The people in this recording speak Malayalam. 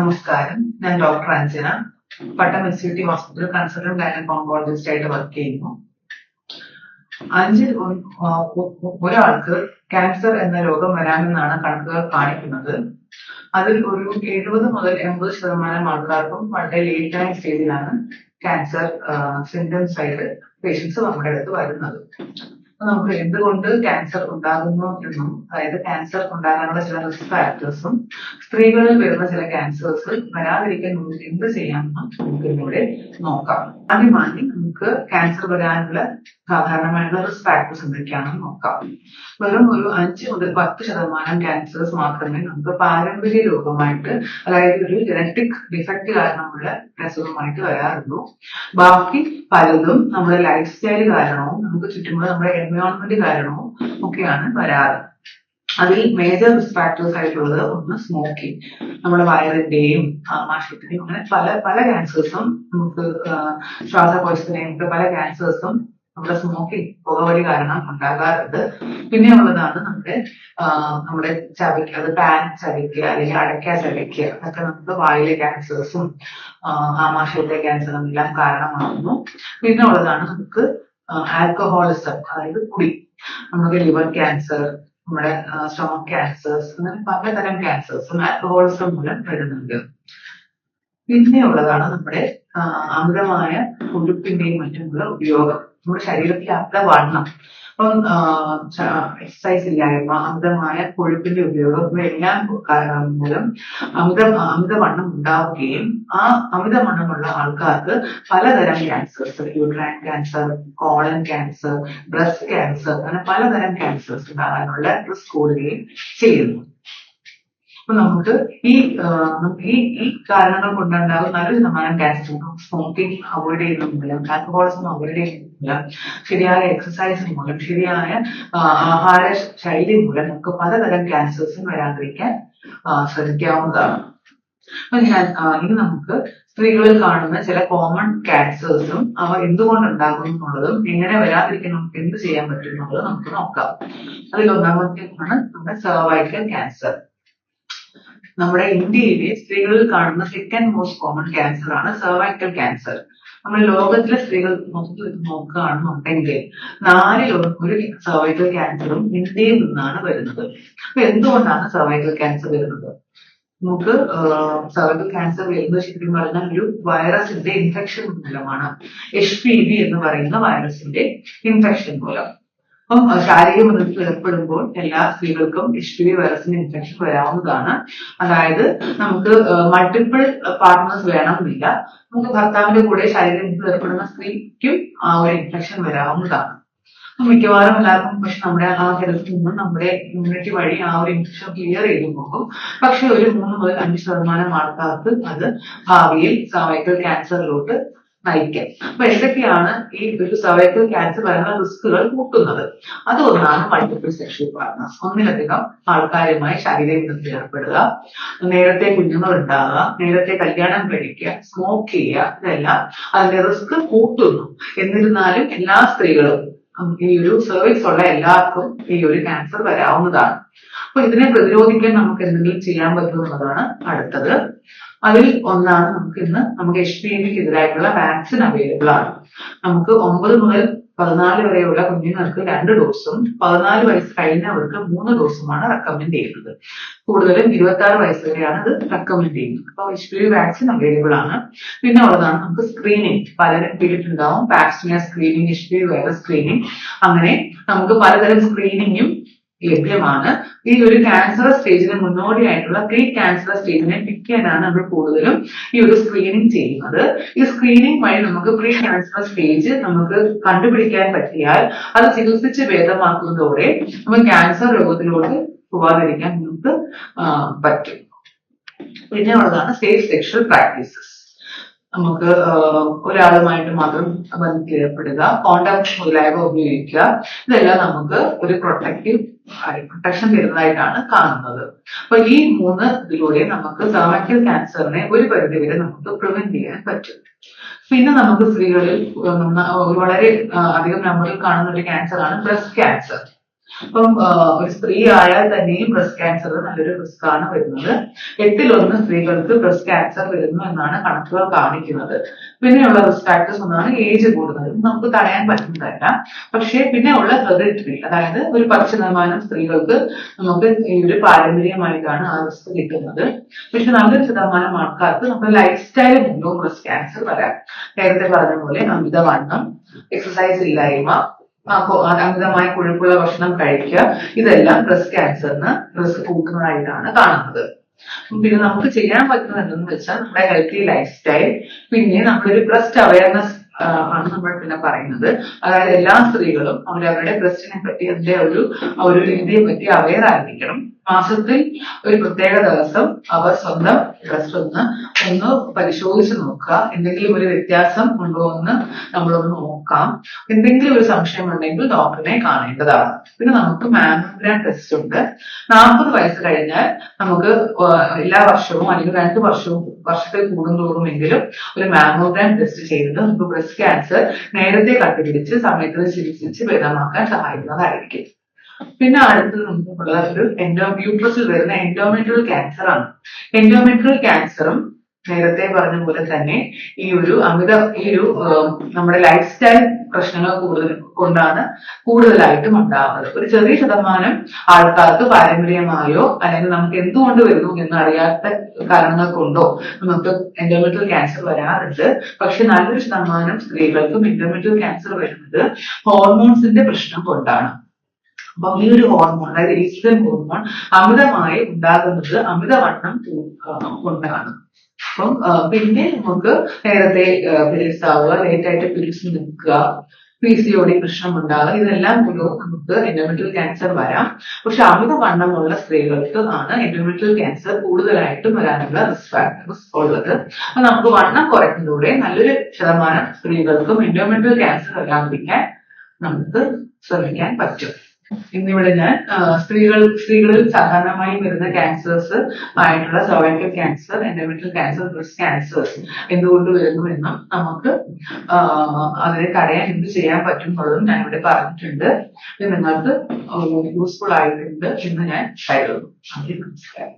നമസ്കാരം. ഞാൻ ഡോക്ടർ അഞ്ജന, പട്ടം എസ്യൂട്ടി ഹോസ്പിറ്റൽ കൺസൾട്ടന്റ് ഗൈനക് ഓങ്കോളജിസ്റ്റ് ആയിട്ട് വർക്ക് ചെയ്യുന്നു. ഒരാൾക്ക് ക്യാൻസർ എന്ന രോഗം വരാമെന്നാണ് കണക്കുകൾ കാണിക്കുന്നത്. അതിൽ ഒരു 70 മുതൽ 80% ആൾക്കാർക്കും വളരെ ലേറ്റ് ആയ സ്റ്റേജിലാണ് ക്യാൻസർ സിംറ്റംസ് ആയിട്ട് പേഷ്യൻസ് നമ്മുടെ അടുത്ത് വരുന്നത്. നമുക്ക് എന്തുകൊണ്ട് ക്യാൻസർ ഉണ്ടാകുന്നു എന്നും, അതായത് ക്യാൻസർ ഉണ്ടാകാനുള്ള ചില റിസ്ക് ഫാക്ടേഴ്സും സ്ത്രീകളിൽ വരുന്ന ചില ക്യാൻസേഴ്സ് വരാതിരിക്കാൻ നമുക്ക് എന്ത് ചെയ്യാമെന്നും നമുക്ക് ഇവിടെ നോക്കാം. ആദ്യമായി നമുക്ക് ക്യാൻസർ വരാനുള്ള സാധാരണമായിട്ടുള്ള റിസ്ക് ഫാക്ടേഴ്സ് എന്തൊക്കെയാണെന്ന് നോക്കാം. വെറും ഒരു 5 മുതൽ 10% ക്യാൻസേഴ്സ് മാത്രമേ നമുക്ക് പാരമ്പര്യ രോഗമായിട്ട്, അതായത് ഒരു ജനറ്റിക് ഡിഫക്റ്റ് കാരണമുള്ള അസുഖമായിട്ട് വരാറുള്ളൂ. ബാക്കി പലതും നമ്മുടെ ലൈഫ് സ്റ്റൈൽ കാരണവും നമുക്ക് ചുറ്റുമുള്ള നമ്മുടെ എൻവയോൺമെന്റ് കാരണവും ഒക്കെയാണ് വരാറ്. അതിൽ മേജർ റിസ്ക് ഫാക്ടേഴ്സ് ആയിട്ടുള്ളത് ഒന്ന് സ്മോക്കിംഗ്, നമ്മുടെ വയറിന്റെയും ആമാശയത്തിന്റെയും അങ്ങനെ പല പല ക്യാൻസേഴ്സും, നമുക്ക് ശ്വാസകോശത്തിനെയും പല ക്യാൻസേഴ്സും നമ്മുടെ സ്മോക്കിംഗ്, പുകവലി കാരണം ഉണ്ടാകാറുണ്ട്. പിന്നെ ഉള്ളതാണ് നമ്മുടെ ചവയ്ക്കുക, അത് പാൻ ചവയ്ക്കുക അല്ലെങ്കിൽ അടയ്ക്ക ചവയ്ക്കുക, അതൊക്കെ നമുക്ക് വായിലെ ക്യാൻസേഴ്സും ആമാശയത്തിലെ ക്യാൻസറും എല്ലാം കാരണമാകുന്നു. പിന്നെ ഉള്ളതാണ് നമുക്ക് ആൽക്കഹോളിസം, അതായത് കുടി, നമുക്ക് ലിവർ ക്യാൻസർ, നമ്മുടെ സ്റ്റൊമക് ക്യാൻസേഴ്സ്, അങ്ങനെ പലതരം ക്യാൻസേഴ്സും ആൽക്കഹോളിസം മൂലം വരുന്നുണ്ട്. പിന്നെ ഉള്ളതാണ് നമ്മുടെ അമിതമായ കൊഴുപ്പിന്റെയും മറ്റുമുള്ള ഉപയോഗം, നമ്മുടെ ശരീരത്തിലെ അമിതവണ്ണം. അപ്പം എക്സസൈസ് ഇല്ലായ്മ, അമിതമായ കൊഴുപ്പിന്റെ ഉപയോഗം, ഇവയെല്ലാം മൂലം അമിതവണ്ണം ഉണ്ടാവുകയും ആ അമിതവണ്ണമുള്ള ആൾക്കാർക്ക് പലതരം cancers, uterine cancer, colon cancer, breast cancer, അങ്ങനെ പലതരം ക്യാൻസേഴ്സ് ഉണ്ടാകാനുള്ള റിസ്ക് കൂടുകയും ചെയ്യുന്നു. അപ്പൊ നമുക്ക് ഈ കാരണങ്ങൾ കൊണ്ടുണ്ടാകും 4% ക്യാൻസർ സ്മോക്കിംഗ് അവോയ്ഡ് ചെയ്യുന്ന മൂലം, ആൽക്കഹോളിസം അവോയ്ഡ് ചെയ്യുന്ന മൂലം, ശരിയായ എക്സസൈസ് മൂലം, ശരിയായ ആഹാര ശൈലി മൂലം നമുക്ക് പലതരം ക്യാൻസേഴ്സും വരാതിരിക്കാൻ ശ്രദ്ധിക്കാവുന്നതാണ്. ഇനി നമുക്ക് സ്ത്രീകളിൽ കാണുന്ന ചില കോമൺ ക്യാൻസേഴ്സും അവ എന്തുകൊണ്ടുണ്ടാകും എന്നുള്ളതും എങ്ങനെ വരാതിരിക്കാൻ നമുക്ക് എന്ത് ചെയ്യാൻ പറ്റും എന്നുള്ളത് നമുക്ക് നോക്കാം. അതിൽ ഒന്നാമത്തേതാണ് നമ്മുടെ സർവൈക്കൽ ക്യാൻസർ. നമ്മുടെ ഇന്ത്യയിലെ സ്ത്രീകളിൽ കാണുന്ന സെക്കൻഡ് മോസ്റ്റ് കോമൺ ക്യാൻസർ ആണ് സർവൈക്കൽ ക്യാൻസർ. നമ്മൾ ലോകത്തിലെ സ്ത്രീകൾ നോക്കുകയാണെന്നുണ്ടെങ്കിൽ 4 ഒരു സർവൈക്കൽ ക്യാൻസറും ഇന്ത്യയിൽ നിന്നാണ് വരുന്നത്. അപ്പൊ എന്തുകൊണ്ടാണ് സർവൈക്കൽ ക്യാൻസർ വരുന്നത്? നമുക്ക് സർവൈക്കൽ ക്യാൻസർ വരുന്നത് ശരിക്കും പറഞ്ഞാൽ ഒരു വൈറസിന്റെ ഇൻഫെക്ഷൻ മൂലമാണ്. HPV എന്ന് പറയുന്ന വൈറസിന്റെ ഇൻഫെക്ഷൻ മൂലം. അപ്പം ശാരീരിക ബന്ധത്തിൽ ഏർപ്പെടുമ്പോൾ എല്ലാ സ്ത്രീകൾക്കും HPV വൈറസിന്റെ ഇൻഫെക്ഷൻ വരാവുന്നതാണ്. അതായത് നമുക്ക് മൾട്ടിപ്പിൾ പാർട്ട്നേഴ്സ് വേണമെന്നില്ല, നമുക്ക് ഭർത്താവിന്റെ കൂടെ ശാരീരിക ബന്ധത്തിൽ ഏർപ്പെടുന്ന സ്ത്രീക്കും ആ ഒരു ഇൻഫെക്ഷൻ വരാവുന്നതാണ്. മിക്കവാറും എല്ലാവർക്കും പക്ഷെ നമ്മുടെ ആ ഹെൽത്തിൽ നിന്നും നമ്മുടെ ഇമ്മ്യൂണിറ്റി വഴി ആ ഒരു ഇൻഫെക്ഷൻ ക്ലിയർ ചെയ്തു പോകും. പക്ഷെ ഒരു 3 മുതൽ 5% ആൾക്കാർക്ക് അത് ഭാവിയിൽ സർവൈക്കൽ ക്യാൻസറിലോട്ട് നയിക്കാം. അപ്പൊ എന്തൊക്കെയാണ് ഈ ഒരു സർവൈക്കൽ ക്യാൻസർ വരുന്ന റിസ്കുകൾ കൂട്ടുന്നത്? അതൊന്നാണ് മൾട്ടിപ്പിൾ സെക്ഷൽ പാർട്ട്നേഴ്സ്, ഒന്നിലധികം ആൾക്കാരുമായി ശാരീരിക ബന്ധത്തിൽ ഏർപ്പെടുക, നേരത്തെ കുഞ്ഞുങ്ങൾ ഉണ്ടാകുക, നേരത്തെ കല്യാണം കഴിക്കുക, സ്മോക്ക് ചെയ്യുക, ഇതെല്ലാം അതിന്റെ റിസ്ക് കൂട്ടുന്നു. എന്നിരുന്നാലും എല്ലാ സ്ത്രീകളും, ഈ ഒരു സർവീസ് ഉള്ള എല്ലാവർക്കും ഈ ഒരു ക്യാൻസർ വരാവുന്നതാണ്. അപ്പൊ ഇതിനെ പ്രതിരോധിക്കാൻ നമുക്ക് എന്തെങ്കിലും ചെയ്യാൻ പറ്റുമെന്നുള്ളതാണ് അടുത്തത്. അതിൽ ഒന്നാണ് നമുക്ക് HPVക്ക് എതിരായിട്ടുള്ള വാക്സിൻ അവൈലബിൾ ആണ്. നമുക്ക് 9 മുതൽ 14 വരെയുള്ള കുഞ്ഞുങ്ങൾക്ക് 2 ഡോസും 14 വയസ്സ് കഴിഞ്ഞവർക്ക് 3 ഡോസുമാണ് റെക്കമെൻഡ് ചെയ്യുന്നത്. കൂടുതലും 26 വയസ്സ് വരെയാണ് ഇത് റെക്കമെൻഡ് ചെയ്യുന്നത്. അപ്പൊ HPV വാക്സിൻ അവൈലബിൾ ആണ്. പിന്നെ ഉള്ളതാണ് നമുക്ക് സ്ക്രീനിങ്, പലരും കേട്ടിട്ടുണ്ടാവും, വാക്സിനിയർ സ്ക്രീനിങ്, HPV വൈറസ് സ്ക്രീനിങ്, അങ്ങനെ നമുക്ക് പലതരം സ്ക്രീനിങ്ങും ലഭ്യമാണ്. ഈ ഒരു ക്യാൻസർ സ്റ്റേജിന് മുന്നോടിയായിട്ടുള്ള പ്രീ ക്യാൻസർ സ്റ്റേജിനെ പിക്ക് ചെയ്യാനാണ് നമ്മൾ കൂടുതലും ഈ ഒരു സ്ക്രീനിങ് ചെയ്യുന്നത്. ഈ സ്ക്രീനിങ് വഴി നമുക്ക് പ്രീ ക്യാൻസർ സ്റ്റേജ് നമുക്ക് കണ്ടുപിടിക്കാൻ പറ്റിയാൽ അത് ചികിത്സിച്ച് ഭേദമാക്കുന്നതോടെ നമുക്ക് ക്യാൻസർ രോഗത്തിലോട്ട് പോകാതിരിക്കാൻ നമുക്ക് പറ്റും. പിന്നെ ഉള്ളതാണ് സേഫ് സെക്ഷൽ പ്രാക്ടീസസ്. നമുക്ക് ഒരാളുമായിട്ട് മാത്രം ബന്ധത്തിൽ ഏർപ്പെടുക, കോണ്ടാക്ട് മുതലായവ ഉപയോഗിക്കുക, ഇതെല്ലാം നമുക്ക് ഒരു പ്രൊട്ടക്ഷൻ തരുന്നതായിട്ടാണ് കാണുന്നത്. അപ്പൊ ഈ 3 ഇതിലൂടെ നമുക്ക് സർവൈക്കൽ ക്യാൻസറിനെ ഒരു പരിധിവരെ നമുക്ക് പ്രിവെന്റ് ചെയ്യാൻ പറ്റും. പിന്നെ നമുക്ക് സ്ത്രീകളിൽ വളരെ അധികം നമ്പറിൽ കാണുന്ന ഒരു ക്യാൻസർ ആണ് ബ്രസ്റ്റ് ക്യാൻസർ. അപ്പം ഒരു സ്ത്രീ ആയാൽ തന്നെയും ബ്രസ്റ്റ് ക്യാൻസർ നല്ലൊരു റിസ്ക് ആണ് വരുന്നത്. 8 സ്ത്രീകൾക്ക് ബ്രസ്റ്റ് ക്യാൻസർ വരുന്നു എന്നാണ് കണക്കുകൾ കാണിക്കുന്നത്. പിന്നെയുള്ള റിസ്ക് ഫാക്ടേഴ്സ് ഒന്നാണ് ഏജ് കൂടുന്നത്, നമുക്ക് തടയാൻ പറ്റുന്നതല്ല. പക്ഷേ പിന്നെ ഉള്ള ഹെറിഡിറ്ററി, അതായത് ഒരു 10% സ്ത്രീകൾക്ക് നമുക്ക് ഈ ഒരു പാരമ്പര്യമായിട്ടാണ് ആ റിസ്ക് കിട്ടുന്നത്. പക്ഷെ നല്ലൊരു ശതമാനം ആൾക്കാർക്ക് നമ്മുടെ ലൈഫ് സ്റ്റൈൽ മൂലവും ബ്രസ്റ്റ് ക്യാൻസർ വരാം. നേരത്തെ പറഞ്ഞ പോലെ അമിതവണ്ണം, എക്സസൈസ് ഇല്ലായ്മ, അമിതമായ കൊഴുപ്പുള്ള ഭക്ഷണം കഴിക്കുക, ഇതെല്ലാം ബ്രസ്റ്റ് ക്യാൻസറിന് റിസ്ക് കൂട്ടുന്നതായിട്ടാണ് കാണുന്നത്. പിന്നെ നമുക്ക് ചെയ്യാൻ പറ്റുന്നത് എന്തെന്ന് വെച്ചാൽ നമ്മുടെ ഹെൽത്തി ലൈഫ് സ്റ്റൈൽ, പിന്നെ നമ്മളൊരു ബ്രസ്റ്റ് അവയർനെസ് ആണ് നമ്മൾ പിന്നെ പറയുന്നത്. അതായത് എല്ലാ സ്ത്രീകളും അവരവരുടെ ബ്രസ്റ്റിനെ പറ്റി അതിന്റെ ഒരു രീതിയെ പറ്റി അവയർ ആയിരിക്കണം. മാസത്തിൽ ഒരു പ്രത്യേക ദിവസം അവർ സ്വന്തം ബ്രസ്റ്റ് ഒന്ന് പരിശോധിച്ച് നോക്കുക. എന്തെങ്കിലും ഒരു വ്യത്യാസം ഉണ്ടോ എന്ന് നമ്മളൊന്ന് നോക്കാം. എന്തെങ്കിലും ഒരു സംശയം ഉണ്ടെങ്കിൽ ഡോക്ടറിനെ കാണേണ്ടതാണ്. പിന്നെ നമുക്ക് മാമോഗ്രാം ടെസ്റ്റ് ഉണ്ട്. 40 വയസ്സ് കഴിഞ്ഞാൽ നമുക്ക് എല്ലാ വർഷവും അല്ലെങ്കിൽ 2 വർഷത്തിൽ കൂടുന്തോറുമെങ്കിലും ഒരു മാമോഗ്രാം ടെസ്റ്റ് ചെയ്തിട്ട് നമുക്ക് ബ്രസ്റ്റ് ക്യാൻസർ നേരത്തെ കണ്ടുപിടിച്ച് സമയത്തിന് ചികിത്സിച്ച് ഭേദമാക്കാൻ സഹായിക്കുന്നതായിരിക്കും. പിന്നെ അടുത്തത് നമുക്കുള്ളത് ഒരു യൂട്രസിൽ വരുന്ന എൻഡോമെട്രിയൽ ക്യാൻസർ ആണ്. എൻഡോമെട്രിയൽ ക്യാൻസറും നേരത്തെ പറഞ്ഞ പോലെ തന്നെ ഈ ഒരു നമ്മുടെ ലൈഫ് സ്റ്റൈൽ പ്രശ്നങ്ങൾ കൊണ്ടാണ് കൂടുതലായിട്ടും ഉണ്ടാകുന്നത്. ഒരു ചെറിയ ശതമാനം ആൾക്കാർക്ക് പാരമ്പര്യമായോ അല്ലെങ്കിൽ നമുക്ക് എന്തുകൊണ്ട് വരുന്നു എന്നറിയാത്ത കാരണങ്ങൾ കൊണ്ടോ നമുക്ക് എൻഡോമെട്രിയൽ ക്യാൻസർ വരാറുണ്ട്. പക്ഷെ നല്ലൊരു ശതമാനം സ്ത്രീകൾക്കും എൻഡോമെട്രിയൽ ക്യാൻസർ വരുന്നത് ഹോർമോൺസിന്റെ പ്രശ്നം കൊണ്ടാണ്. അപ്പം ഈ ഒരു ഹോർമോൺ, അതായത് ഈസ്ട്രജൻ ഹോർമോൺ അമിതമായി ഉണ്ടാകുന്നത് അമിതവണ്ണം കൊണ്ടാണ്. അപ്പം പിന്നെ നമുക്ക് നേരത്തെ പീരീഡ്സ് ആവുക, ലേറ്റ് ആയിട്ട് പീരീഡ്സ് നിൽക്കുക, PCOD പ്രശ്നം ഉണ്ടാകുക, ഇതെല്ലാം മൂലവും നമുക്ക് എൻഡോമെട്രിയൽ ക്യാൻസർ വരാം. പക്ഷെ അമിതവണ്ണമുള്ള സ്ത്രീകൾക്ക് ആണ് എൻഡോമെട്രിയൽ ക്യാൻസർ കൂടുതലായിട്ടും വരാനുള്ള റിസ്ക് ഫാക്ടേഴ്സ് ഉള്ളത്. അപ്പൊ നമുക്ക് വണ്ണം കുറയ്ക്കുന്നതോടെ നല്ലൊരു ശതമാനം സ്ത്രീകൾക്കും എൻഡോമെട്രിയൽ ക്യാൻസർ വരാതിരിക്കാൻ നമുക്ക് ശ്രമിക്കാൻ പറ്റും. ഇന്നിവിടെ ഞാൻ സ്ത്രീകളിൽ സാധാരണമായി വരുന്ന ക്യാൻസേഴ്സ് ആയിട്ടുള്ള cervical cancer, endometrial cancer, breast cancers എന്തുകൊണ്ട് വരുന്നു എന്നും നമുക്ക് അതിനെ തടയാൻ എന്ത് ചെയ്യാൻ പറ്റും എന്നുള്ളതും ഞാൻ ഇവിടെ പറഞ്ഞിട്ടുണ്ട്. ഇത് നിങ്ങൾക്ക് യൂസ്ഫുൾ ആയിട്ടുണ്ട് എന്ന് ഞാൻ കരുതുന്നു. നമസ്കാരം.